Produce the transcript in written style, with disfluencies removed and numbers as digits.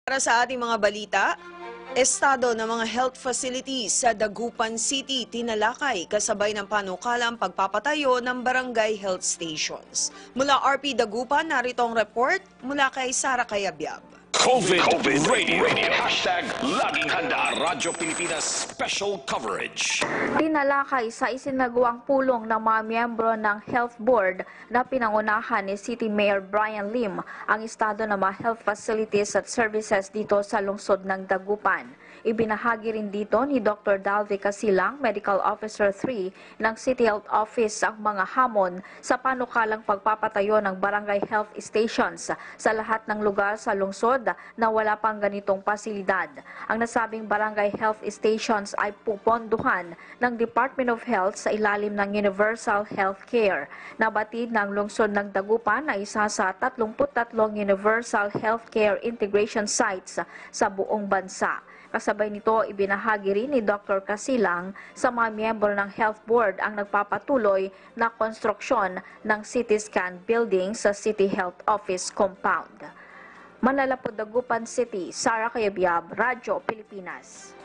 Para sa ating mga balita, estado ng mga health facilities sa Dagupan City tinalakay kasabay ng panukalang pagpapatayo ng barangay health stations. Mula RP Dagupan, narito ang report mula kay Sara Cayabyab. COVID Radio. Laging handa. Radyo Pilipinas Special Coverage. Tinalakay sa isinagawang pulong ng mga miyembro ng Health Board na pinangunahan ni City Mayor Brian Lim ang estado ng mga health facilities at services dito sa lungsod ng Dagupan. Ibinahagi rin dito ni Dr. Dalvi Casilang, Medical Officer 3 ng City Health Office ang mga hamon sa panukalang pagpapatayo ng barangay health stations sa lahat ng lugar sa lungsod na wala pang ganitong pasilidad. Ang nasabing barangay health stations ay puponduhan ng Department of Health sa ilalim ng Universal Health Care. Nabatid ng lungsod ng Dagupan na isa sa 33 Universal Health Care Integration Sites sa buong bansa. Kasabay nito, ibinahagi rin ni Dr. Casilang sa mga miyembro ng Health Board ang nagpapatuloy na konstruksyon ng CT scan building sa City Health Office compound. Manlalapod, Dagupan City, Sara Cayabyab, Radyo Pilipinas.